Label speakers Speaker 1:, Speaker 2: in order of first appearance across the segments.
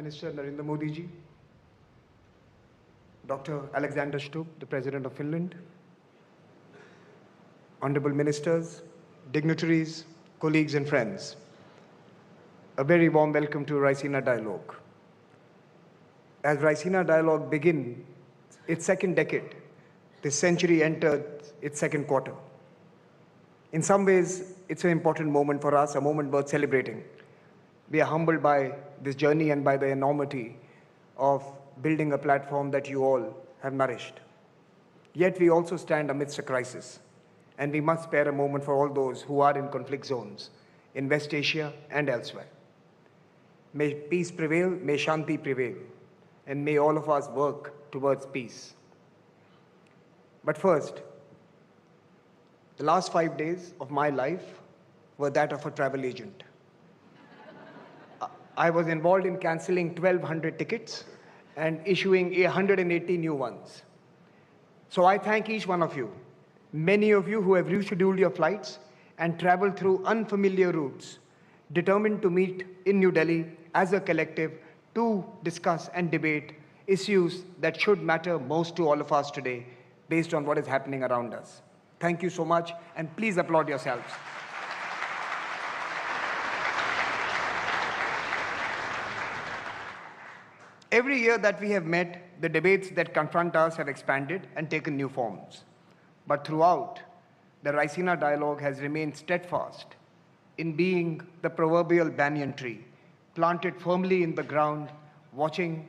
Speaker 1: Minister Narendra Modi ji, Dr. Alexander Stubb, the President of Finland, Honorable Ministers, dignitaries, colleagues and friends, a very warm welcome to Raisina Dialogue. As Raisina Dialogue begins its second decade, this century entered its second quarter. In some ways, it's an important moment for us, a moment worth celebrating. We are humbled by this journey and by the enormity of building a platform that you all have nourished. Yet we also stand amidst a crisis, and we must spare a moment for all those who are in conflict zones in West Asia and elsewhere. May peace prevail, may Shanti prevail, and may all of us work towards peace. But first, the last 5 days of my life were that of a travel agent. I was involved in cancelling 1,200 tickets and issuing 180 new ones. So I thank each one of you, many of you who have rescheduled your flights and traveled through unfamiliar routes, determined to meet in New Delhi as a collective to discuss and debate issues that should matter most to all of us today based on what is happening around us. Thank you so much, and please applaud yourselves. Every year that we have met, the debates that confront us have expanded and taken new forms. But throughout, the Raisina Dialogue has remained steadfast in being the proverbial banyan tree, planted firmly in the ground, watching,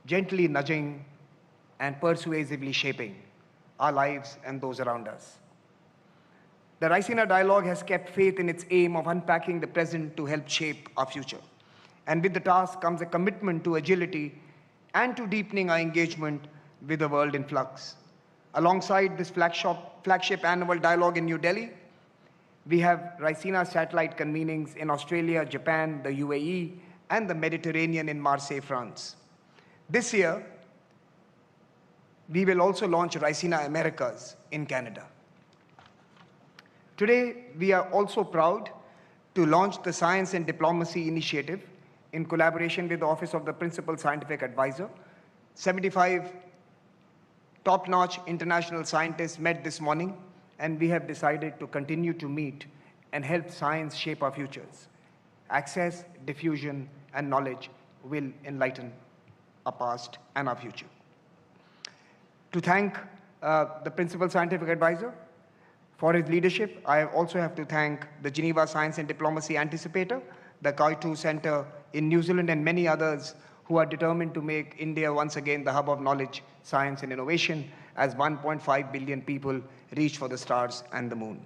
Speaker 1: gently nudging, and persuasively shaping our lives and those around us. The Raisina Dialogue has kept faith in its aim of unpacking the present to help shape our future. And with the task comes a commitment to agility and to deepening our engagement with the world in flux. Alongside this flagship annual dialogue in New Delhi, we have Raisina satellite convenings in Australia, Japan, the UAE, and the Mediterranean in Marseille, France. This year, we will also launch Raisina Americas in Canada. Today, we are also proud to launch the Science and Diplomacy Initiative in collaboration with the Office of the Principal Scientific Advisor. 75 top-notch international scientists met this morning, and we have decided to continue to meet and help science shape our futures. Access, diffusion, and knowledge will enlighten our past and our future. To thank the Principal Scientific Advisor for his leadership, I also have to thank the Geneva Science and Diplomacy Anticipator, the Kaitu Center in New Zealand, and many others who are determined to make India once again the hub of knowledge, science, and innovation as 1.5 billion people reach for the stars and the moon.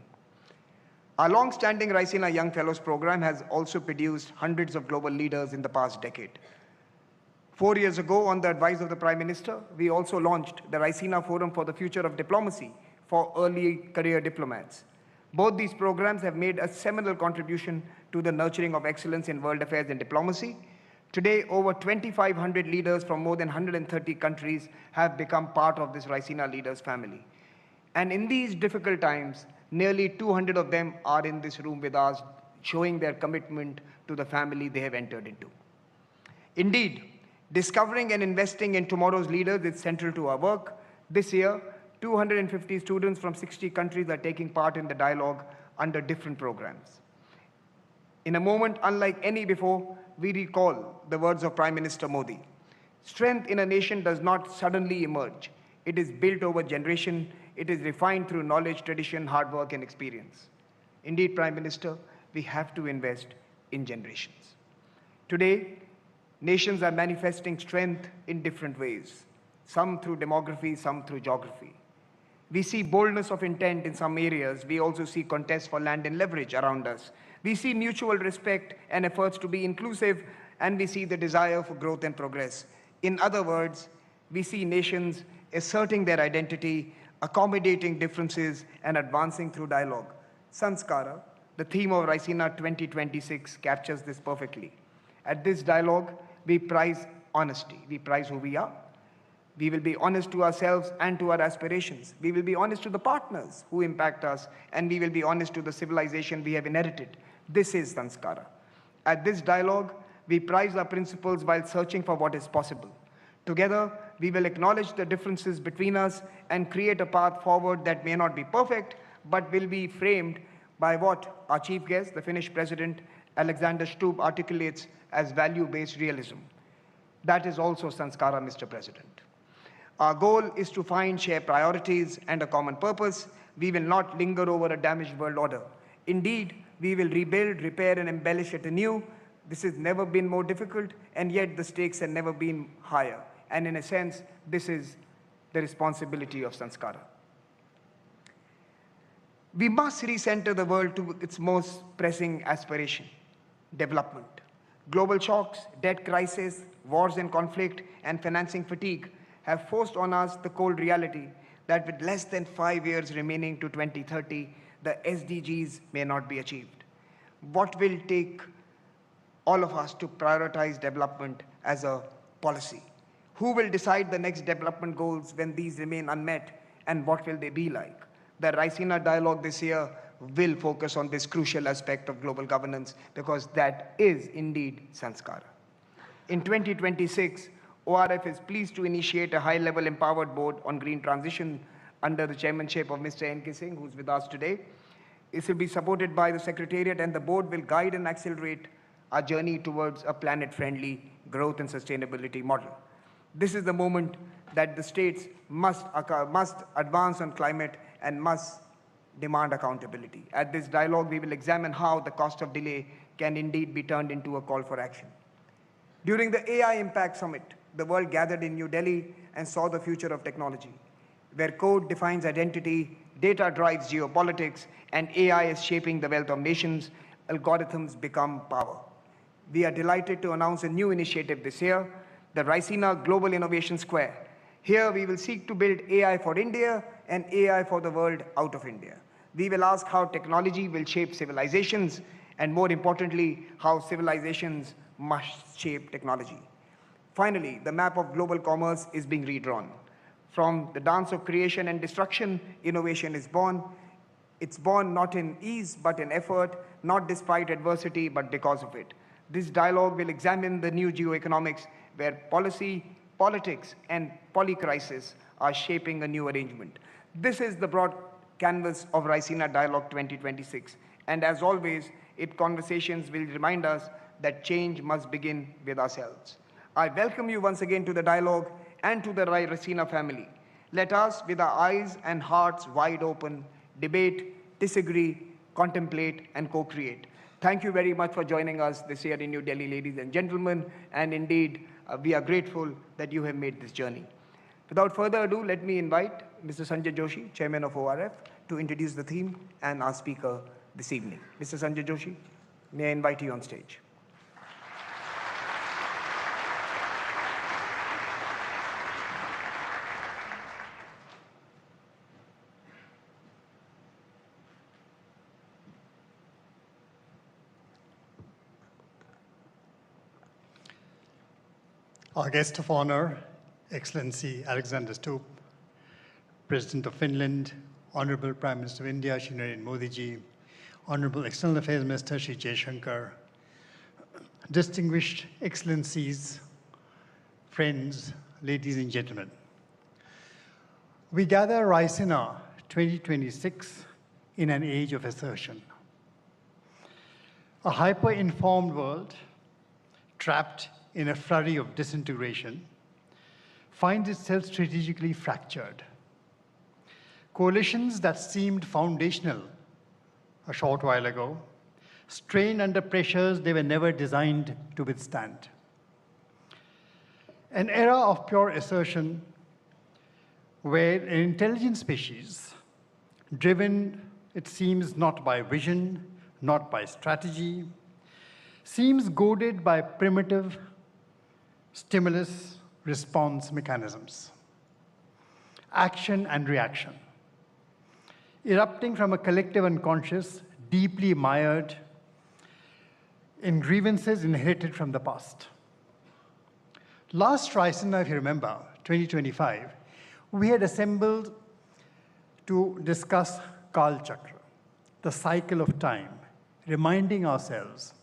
Speaker 1: Our long-standing Raisina Young Fellows program has also produced hundreds of global leaders in the past decade. 4 years ago, on the advice of the Prime Minister, we also launched the Raisina Forum for the Future of Diplomacy for early career diplomats. Both these programs have made a seminal contribution to the nurturing of excellence in world affairs and diplomacy. Today, over 2,500 leaders from more than 130 countries have become part of this Raisina Leaders family. And in these difficult times, nearly 200 of them are in this room with us, showing their commitment to the family they have entered into. Indeed, discovering and investing in tomorrow's leaders is central to our work. This year, 250 students from 60 countries are taking part in the dialogue under different programs. In a moment unlike any before, we recall the words of Prime Minister Modi. Strength in a nation does not suddenly emerge. It is built over generation. It is refined through knowledge, tradition, hard work, and experience. Indeed, Prime Minister, we have to invest in generations. Today, nations are manifesting strength in different ways, some through demography, some through geography. We see boldness of intent in some areas. We also see contests for land and leverage around us. We see mutual respect and efforts to be inclusive, and we see the desire for growth and progress. In other words, we see nations asserting their identity, accommodating differences, and advancing through dialogue. Sanskara, the theme of Raisina 2026, captures this perfectly. At this dialogue, we prize honesty. We prize who we are. We will be honest to ourselves and to our aspirations. We will be honest to the partners who impact us, and we will be honest to the civilization we have inherited. This is Sanskara. At this dialogue, We prize our principles while searching for what is possible. Together, we will acknowledge the differences between us and create a path forward that may not be perfect, but will be framed by what our chief guest, the Finnish President Alexander Stubb, articulates as value-based realism. That is also Sanskara, Mr. President. Our goal is to find shared priorities and a common purpose. We will not linger over a damaged world order. Indeed, we will rebuild, repair, and embellish it anew. This has never been more difficult, and yet the stakes have never been higher. And in a sense, this is the responsibility of Sanskara. We must recenter the world to its most pressing aspiration, development. Global shocks, debt crisis, wars and conflict, and financing fatigue have forced on us the cold reality that with less than 5 years remaining to 2030, the SDGs may not be achieved. What will take all of us to prioritize development as a policy? Who will decide the next development goals when these remain unmet, and what will they be like? The Raisina dialogue this year will focus on this crucial aspect of global governance because that is indeed Sanskara. In 2026, ORF is pleased to initiate a high-level empowered board on green transition under the chairmanship of Mr. N.K. Singh, who's with us today. This will be supported by the Secretariat, and the board will guide and accelerate our journey towards a planet-friendly growth and sustainability model. This is the moment that the states must advance on climate and must demand accountability. At this dialogue, we will examine how the cost of delay can indeed be turned into a call for action. During the AI Impact Summit, the world gathered in New Delhi and saw the future of technology, where code defines identity, data drives geopolitics, and AI is shaping the wealth of nations. Algorithms become power. We are delighted to announce a new initiative this year, the Raisina Global Innovation Square. Here we will seek to build AI for India and AI for the world out of India. We will ask how technology will shape civilizations, and more importantly, how civilizations must shape technology. Finally, the map of global commerce is being redrawn. From the dance of creation and destruction, innovation is born. It's born not in ease, but in effort, not despite adversity, but because of it. This dialogue will examine the new geoeconomics where policy, politics, and polycrisis are shaping a new arrangement. This is the broad canvas of Raisina Dialogue 2026. And as always, its conversations will remind us that change must begin with ourselves. I welcome you once again to the dialogue and to the Raisina family. Let us, with our eyes and hearts wide open, debate, disagree, contemplate, and co-create. Thank you very much for joining us this year in New Delhi, ladies and gentlemen, and indeed, we are grateful that you have made this journey. Without further ado, let me invite Mr. Sanjay Joshi, Chairman of ORF, to introduce the theme and our speaker this evening. Mr. Sanjay Joshi, may I invite you on stage.
Speaker 2: Our guest of honor, Excellency Alexander Stubb, President of Finland, Honorable Prime Minister of India, Shri Narendra Modi ji, Honorable External Affairs Minister, Shri Jaishankar, distinguished Excellencies, friends, ladies and gentlemen. We gather Raisina 2026 in an age of assertion. A hyper-informed world, trapped in a flurry of disintegration, finds itself strategically fractured. Coalitions that seemed foundational a short while ago strain under pressures they were never designed to withstand. An era of pure assertion where an intelligent species, driven, it seems, not by vision, not by strategy, seems goaded by primitive stimulus response mechanisms, action and reaction, erupting from a collective unconscious, deeply mired in grievances inherited from the past. Last Raisina, if you remember, 2025, we had assembled to discuss Kal Chakra, the cycle of time, reminding ourselves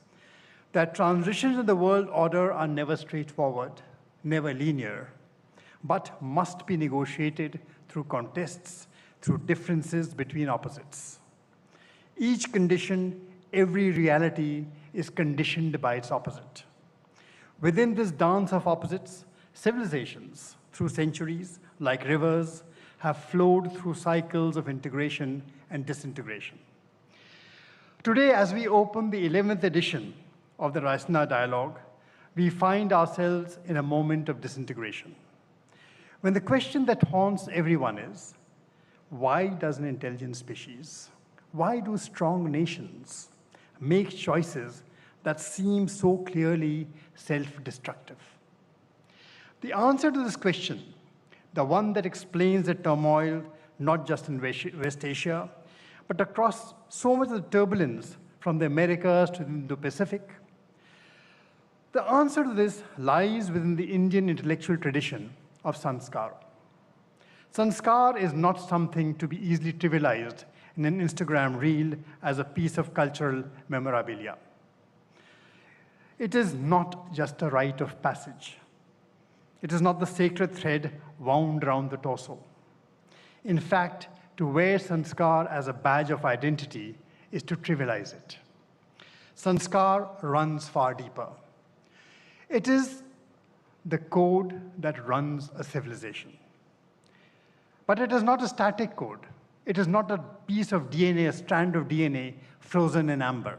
Speaker 2: that transitions in the world order are never straightforward, never linear, but must be negotiated through contests, through differences between opposites. Each condition, every reality is conditioned by its opposite. Within this dance of opposites, civilizations, through centuries, like rivers, have flowed through cycles of integration and disintegration. Today, as we open the 11th edition of the Raisina Dialogue, we find ourselves in a moment of disintegration. When the question that haunts everyone is, why does an intelligent species, why do strong nations make choices that seem so clearly self-destructive? The answer to this question, the one that explains the turmoil not just in West Asia, but across so much of the turbulence from the Americas to the Indo-Pacific, the answer to this lies within the Indian intellectual tradition of sanskar. Sanskar is not something to be easily trivialized in an Instagram reel as a piece of cultural memorabilia. It is not just a rite of passage. It is not the sacred thread wound around the torso. In fact, to wear sanskar as a badge of identity is to trivialize it. Sanskar runs far deeper. It is the code that runs a civilization. But it is not a static code. It is not a piece of DNA, a strand of DNA frozen in amber.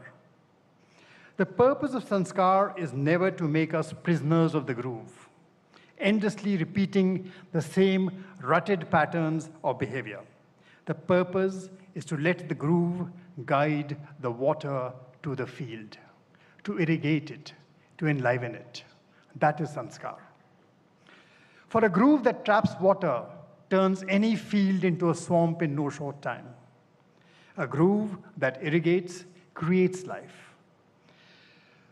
Speaker 2: The purpose of sanskar is never to make us prisoners of the groove, endlessly repeating the same rutted patterns of behavior. The purpose is to let the groove guide the water to the field, to irrigate it, to enliven it. That is sanskar. For a groove that traps water turns any field into a swamp in no short time. A groove that irrigates creates life.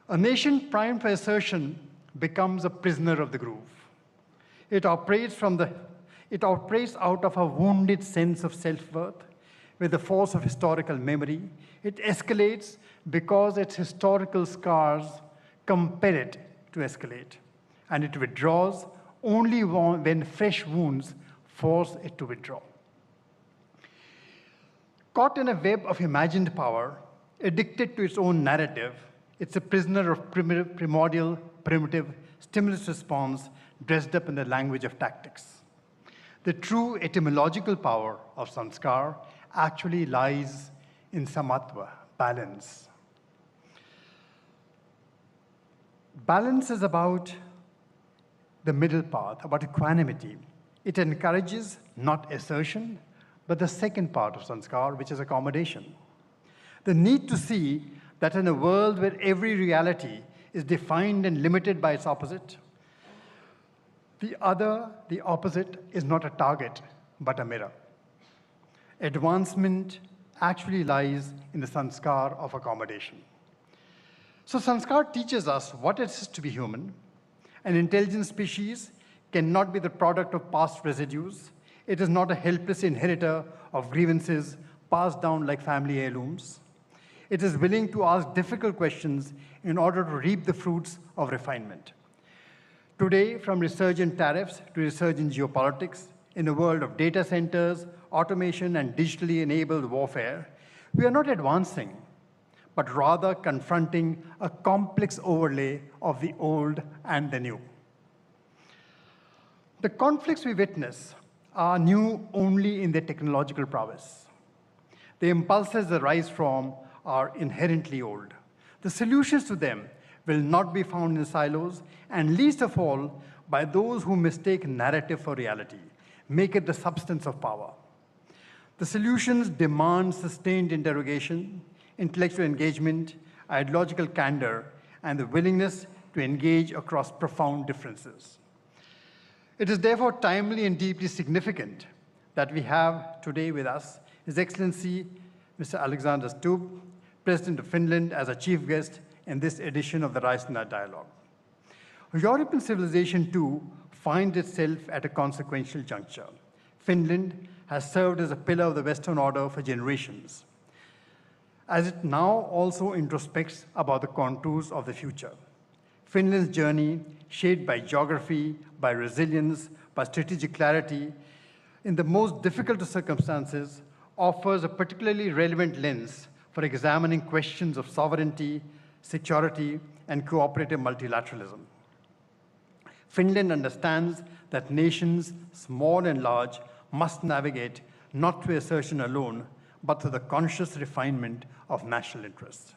Speaker 2: A nation primed for assertion becomes a prisoner of the groove. It operates out of a wounded sense of self-worth with the force of historical memory. It escalates because its historical scars compel it to escalate. And it withdraws only when fresh wounds force it to withdraw. Caught in a web of imagined power, addicted to its own narrative, it's a prisoner of primitive stimulus response dressed up in the language of tactics. The true etymological power of sanskar actually lies in samatva, balance. Balance is about the middle path, about equanimity. It encourages not assertion, but the second part of sanskar, which is accommodation. The need to see that in a world where every reality is defined and limited by its opposite, the opposite, is not a target, but a mirror. Advancement actually lies in the sanskar of accommodation. So sanskar teaches us what it is to be human. An intelligent species cannot be the product of past residues. It is not a helpless inheritor of grievances passed down like family heirlooms. It is willing to ask difficult questions in order to reap the fruits of refinement. Today, from research in tariffs to research in geopolitics, in a world of data centers, automation, and digitally enabled warfare, we are not advancing, but rather confronting a complex overlay of the old and the new. The conflicts we witness are new only in their technological prowess. The impulses that rise from are inherently old. The solutions to them will not be found in silos, and least of all, by those who mistake narrative for reality, make it the substance of power. The solutions demand sustained interrogation, intellectual engagement, ideological candor, and the willingness to engage across profound differences. It is therefore timely and deeply significant that we have today with us His Excellency Mr. Alexander Stubb, President of Finland, as a chief guest in this edition of the Raisina Dialogue. European civilization, too, finds itself at a consequential juncture. Finland has served as a pillar of the Western order for generations. as it now also introspects about the contours of the future. Finland's journey, shaped by geography, by resilience, by strategic clarity, in the most difficult of circumstances, offers a particularly relevant lens for examining questions of sovereignty, security, and cooperative multilateralism. Finland understands that nations, small and large, must navigate not through assertion alone, but through the conscious refinement of national interests.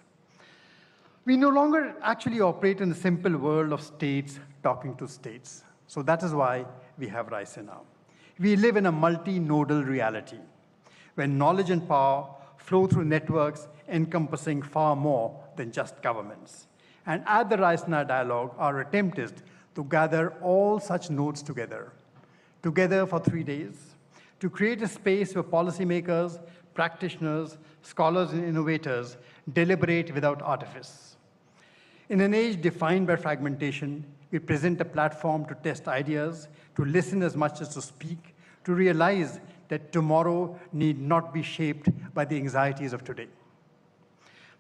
Speaker 2: We no longer actually operate in the simple world of states talking to states. So that is why we have Raisina. We live in a multi-nodal reality, where knowledge and power flow through networks encompassing far more than just governments. And at the Raisina dialogue, our attempt is to gather all such nodes together for 3 days, to create a space where policymakers, practitioners, scholars, and innovators deliberate without artifice. In an age defined by fragmentation, we present a platform to test ideas, to listen as much as to speak, to realize that tomorrow need not be shaped by the anxieties of today.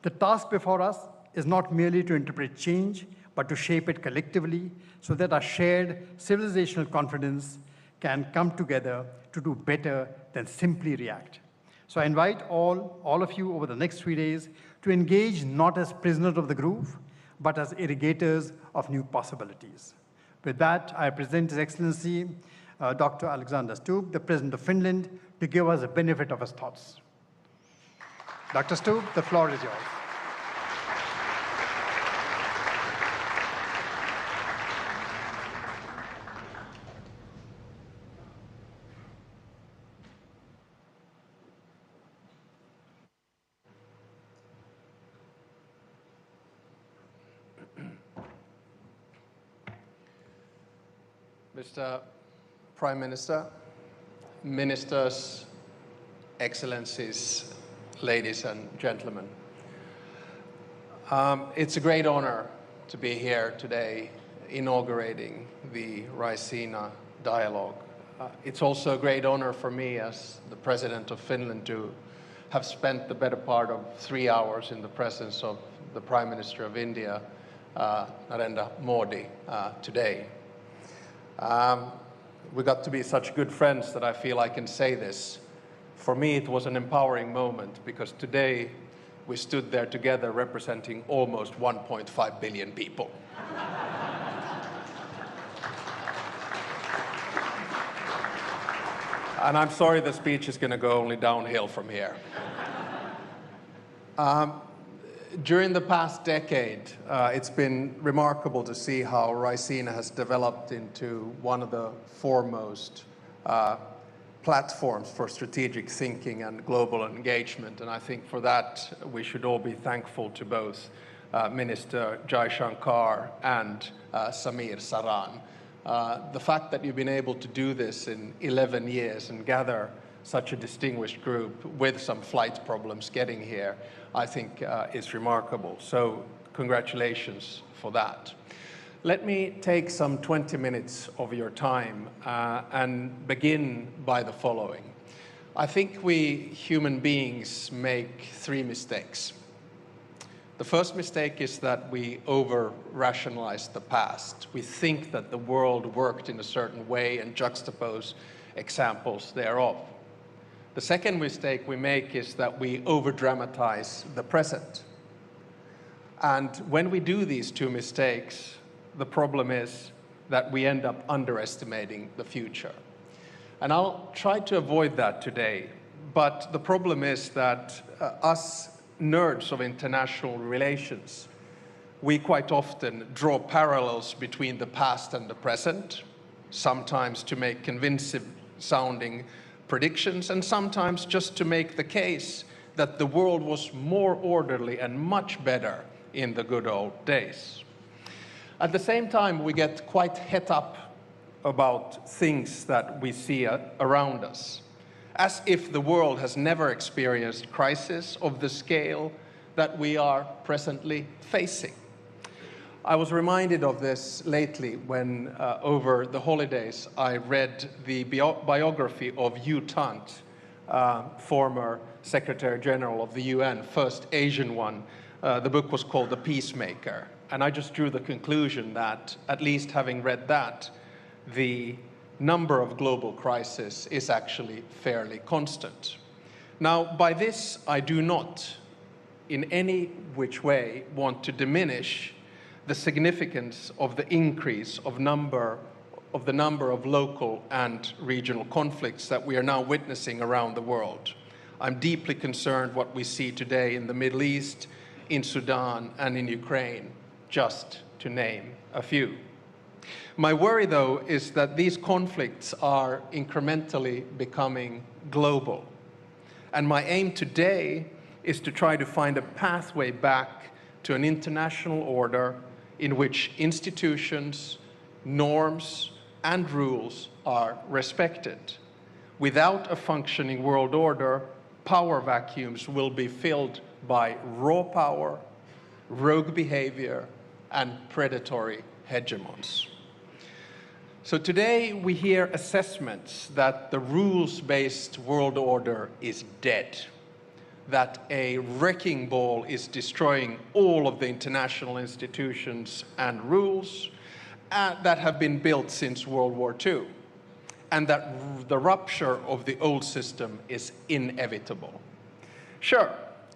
Speaker 2: The task before us is not merely to interpret change, but to shape it collectively so that our shared civilizational confidence can come together to do better than simply react. So I invite all of you over the next 3 days to engage not as prisoners of the groove, but as irrigators of new possibilities. With that, I present His Excellency Dr. Alexander Stubb, the President of Finland, to give us the benefit of his thoughts. Dr. Stubb, the floor is yours.
Speaker 3: Mr. Prime Minister, Ministers, Excellencies, ladies and gentlemen. It's a great honor to be here today inaugurating the Raisina dialogue. It's also a great honor for me as the President of Finland to have spent the better part of 3 hours in the presence of the Prime Minister of India, Narendra Modi, today. We got to be such good friends that I feel I can say this. For me, it was an empowering moment because today we stood there together representing almost 1.5 billion people. And I'm sorry the speech is going to go only downhill from here. During the past decade, it's been remarkable to see how Raisina has developed into one of the foremost platforms for strategic thinking and global engagement. And I think for that, we should all be thankful to both Minister Jaishankar and Samir Saran. The fact that you've been able to do this in 11 years and gather such a distinguished group with some flight problems getting here, I think is remarkable. So congratulations for that. Let me take some 20 minutes of your time and begin by the following. I think we human beings make 3 mistakes. The first mistake is that we over-rationalize the past. We think that the world worked in a certain way and juxtapose examples thereof. The second mistake we make is that we over-dramatize the present. And when we do these 2 mistakes, the problem is that we end up underestimating the future. And I'll try to avoid that today. But the problem is that us nerds of international relations, we quite often draw parallels between the past and the present, sometimes to make convincing sounding predictions, and sometimes just to make the case that the world was more orderly and much better in the good old days. At the same time, we get quite het up about things that we see around us, as if the world has never experienced crisis of the scale that we are presently facing. I was reminded of this lately when, over the holidays, I read the biography of U Thant, former Secretary General of the UN, first Asian one. The book was called The Peacemaker. And I just drew the conclusion that, at least having read that, the number of global crises is actually fairly constant. Now, by this, I do not in any which way want to diminish the significance of the increase of the number of local and regional conflicts that we are now witnessing around the world. I'm deeply concerned what we see today in the Middle East, in Sudan, and in Ukraine, just to name a few. My worry, though, is that these conflicts are incrementally becoming global. And my aim today is to try to find a pathway back to an international order in which institutions, norms, and rules are respected. Without a functioning world order, power vacuums will be filled by raw power, rogue behavior, and predatory hegemons. So today we hear assessments that the rules-based world order is dead, that a wrecking ball is destroying all of the international institutions and rules that have been built since World War II, and that the rupture of the old system is inevitable. Sure,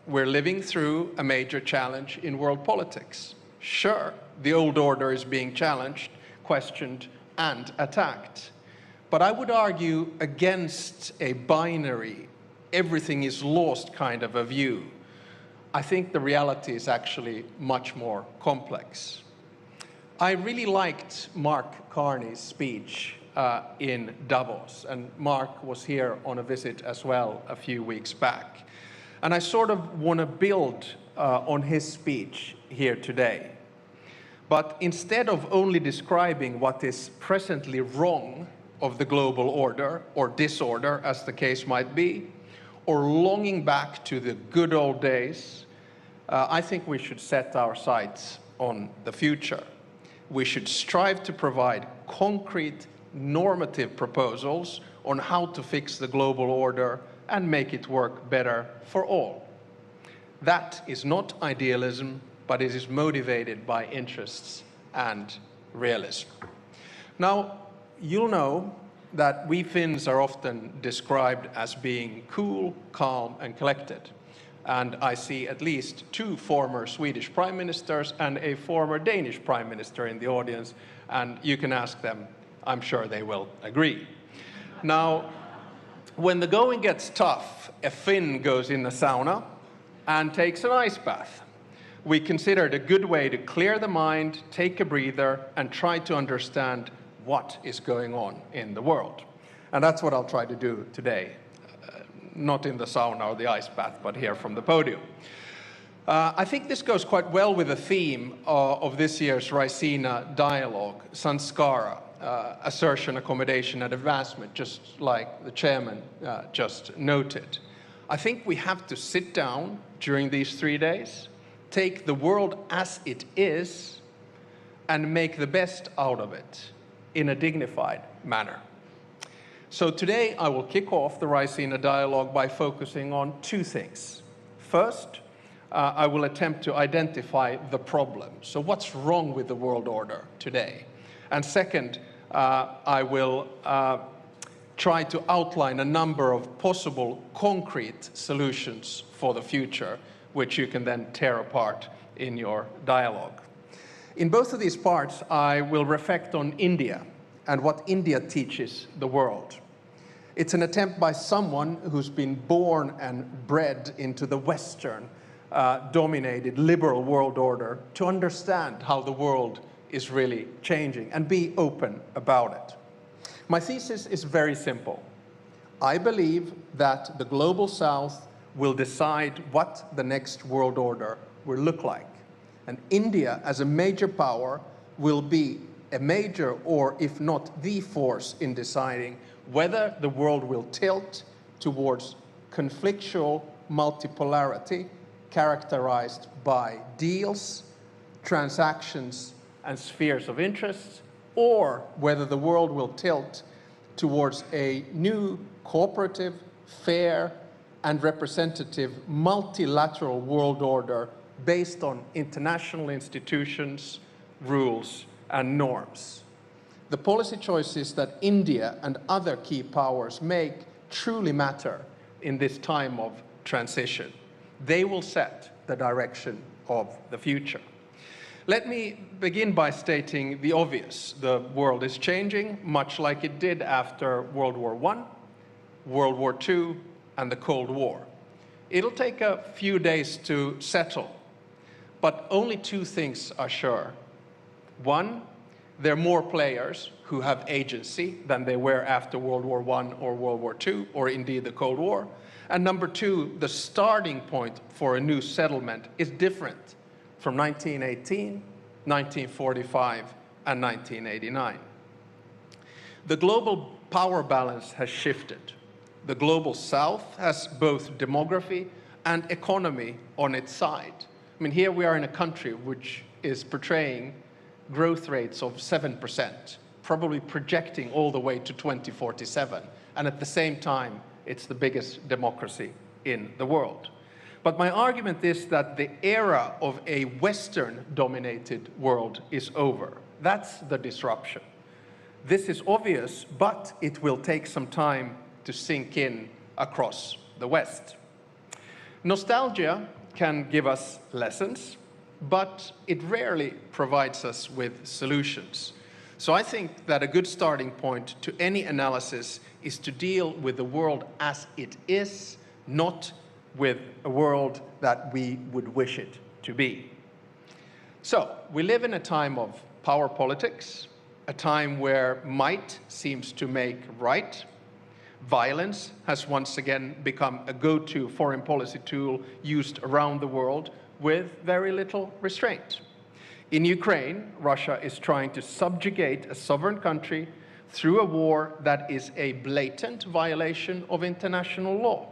Speaker 3: we're living through a major challenge in world politics. Sure, the old order is being challenged, questioned, and attacked. But I would argue against a binary, everything is lost kind of a view. I think the reality is actually much more complex. I really liked Mark Carney's speech in Davos, and Mark was here on a visit as well a few weeks back. And I sort of want to build on his speech here today. But instead of only describing what is presently wrong of the global order, or disorder as the case might be, or longing back to the good old days, I think we should set our sights on the future. We should strive to provide concrete normative proposals on how to fix the global order and make it work better for all. That is not idealism, but it is motivated by interests and realism. Now, you'll know that we Finns are often described as being cool, calm, and collected. And I see at least 2 former Swedish prime ministers and a former Danish prime minister in the audience, and you can ask them, I'm sure they will agree. Now, when the going gets tough, a Finn goes in the sauna and takes an ice bath. We consider it a good way to clear the mind, take a breather, and try to understand what is going on in the world. And that's what I'll try to do today. Not in the sauna or the ice bath, but here from the podium. I think this goes quite well with the theme of this year's Raisina dialogue, Sanskara, assertion, accommodation, and advancement, just like the chairman just noted. I think we have to sit down during these 3 days, take the world as it is, and make the best out of it in a dignified manner. So today I will kick off the Raisina dialogue by focusing on 2 things. First, I will attempt to identify the problem. So what's wrong with the world order today? And second, I will try to outline a number of possible concrete solutions for the future, which you can then tear apart in your dialogue. In both of these parts, I will reflect on India and what India teaches the world. It's an attempt by someone who's been born and bred into the Western dominated liberal world order to understand how the world is really changing and be open about it. My thesis is very simple. I believe that the global South will decide what the next world order will look like. And India, as a major power, will be a major, or if not the force in deciding whether the world will tilt towards conflictual multipolarity characterized by deals, transactions, and spheres of interest, or whether the world will tilt towards a new cooperative, fair, and representative multilateral world order based on international institutions, rules, and norms. The policy choices that India and other key powers make truly matter in this time of transition. They will set the direction of the future. Let me begin by stating the obvious. The world is changing, much like it did after World War I, World War II, and the Cold War. It'll take a few days to settle, but only two things are sure. One, there are more players who have agency than they were after World War I or World War II, or indeed the Cold War. And number two, the starting point for a new settlement is different from 1918, 1945, and 1989. The global power balance has shifted. The global south has both demography and economy on its side. I mean, here we are in a country which is portraying growth rates of 7%, probably projecting all the way to 2047. And at the same time, it's the biggest democracy in the world. But my argument is that the era of a Western-dominated world is over. That's the disruption. This is obvious, but it will take some time to sink in across the West. Nostalgia can give us lessons, but it rarely provides us with solutions. So I think that a good starting point to any analysis is to deal with the world as it is, not with a world that we would wish it to be. So we live in a time of power politics, a time where might seems to make right. Violence has once again become a go-to foreign policy tool used around the world with very little restraint. In Ukraine, Russia is trying to subjugate a sovereign country through a war that is a blatant violation of international law.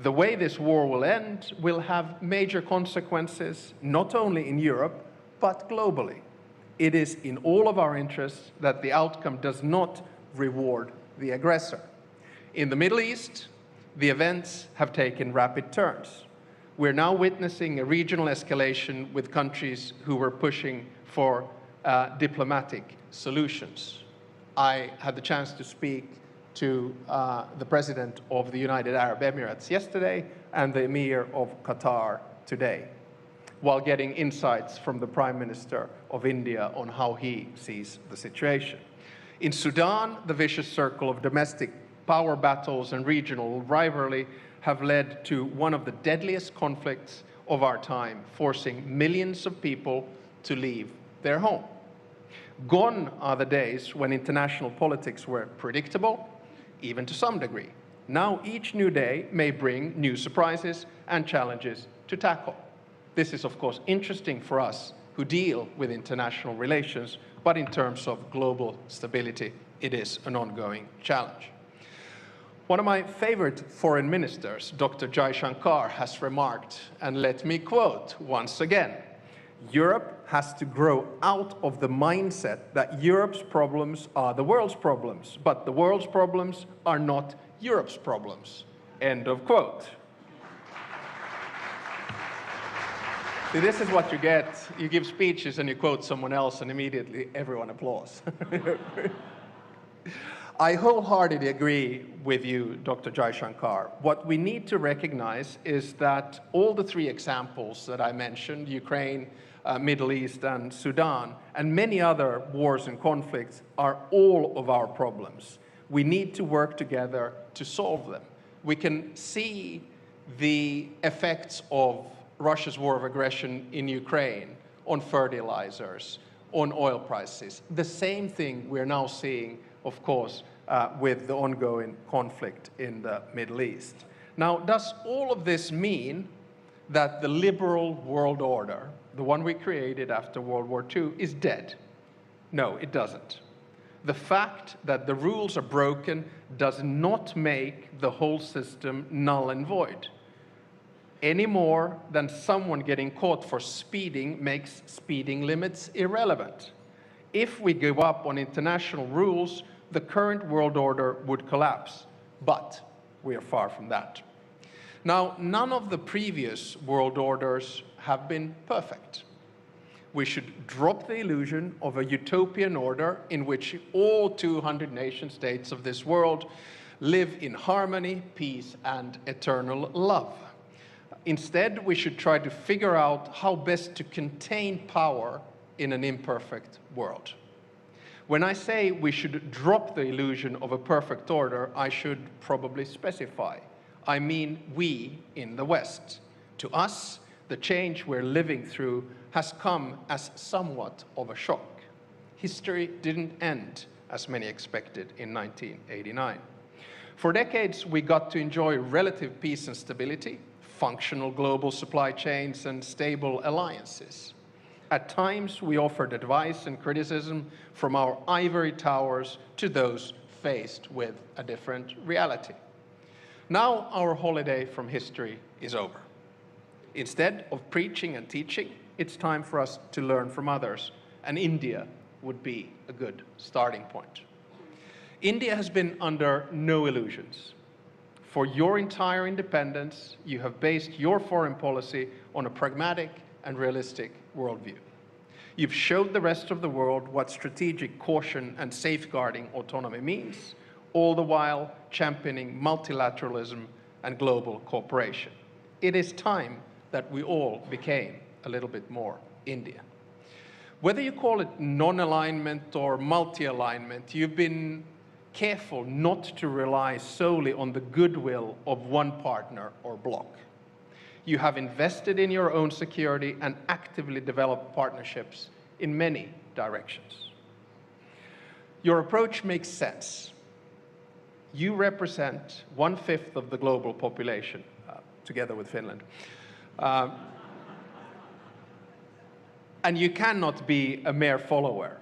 Speaker 3: The way this war will end will have major consequences, not only in Europe, but globally. It is in all of our interests that the outcome does not reward the aggressor. In the Middle East, the events have taken rapid turns. We're now witnessing a regional escalation with countries who were pushing for diplomatic solutions. I had the chance to speak to the President of the United Arab Emirates yesterday and the Emir of Qatar today, while getting insights from the Prime Minister of India on how he sees the situation. In Sudan, the vicious circle of domestic power battles and regional rivalry have led to one of the deadliest conflicts of our time, forcing millions of people to leave their home. Gone are the days when international politics were predictable, even to some degree. Now each new day may bring new surprises and challenges to tackle. This is, of course, interesting for us who deal with international relations, but in terms of global stability, it is an ongoing challenge. One of my favorite foreign ministers, Dr. Jaishankar, has remarked, and let me quote once again, "Europe has to grow out of the mindset that Europe's problems are the world's problems, but the world's problems are not Europe's problems." End of quote. See, this is what you get. You give speeches and you quote someone else and immediately everyone applauds. I wholeheartedly agree with you, Dr. Jaishankar. What we need to recognize is that all the three examples that I mentioned, Ukraine, Middle East, and Sudan, and many other wars and conflicts, are all of our problems. We need to work together to solve them. We can see the effects of Russia's war of aggression in Ukraine on fertilizers, on oil prices. The same thing we're now seeing, of course, with the ongoing conflict in the Middle East. Now, does all of this mean that the liberal world order, the one we created after World War II, is dead? No, it doesn't. The fact that the rules are broken does not make the whole system null and void, any more than someone getting caught for speeding makes speeding limits irrelevant. If we give up on international rules, the current world order would collapse. But We are far from that. Now, none of the previous world orders have been perfect. We should drop the illusion of a utopian order in which all 200 nation states of this world live in harmony, peace, and eternal love. Instead, we should try to figure out how best to contain power in an imperfect world. When I say we should drop the illusion of a perfect order, I should probably specify. I mean we in the West. To us, the change we're living through has come as somewhat of a shock. History didn't end as many expected in 1989. For decades, we got to enjoy relative peace and stability, functional global supply chains, and stable alliances. At times, we offered advice and criticism from our ivory towers to those faced with a different reality. Now our holiday from history is over. Instead of preaching and teaching, it's time for us to learn from others, and India would be a good starting point. India has been under no illusions. For your entire independence, you have based your foreign policy on a pragmatic and realistic worldview. You've showed the rest of the world what strategic caution and safeguarding autonomy means, all the while championing multilateralism and global cooperation. It is time that we all became a little bit more Indian. Whether you call it non-alignment or multi-alignment, you've been careful not to rely solely on the goodwill of one partner or bloc. You have invested in your own security and actively developed partnerships in many directions. Your approach makes sense. You represent 1/5 of the global population, together with Finland. And you cannot be a mere follower.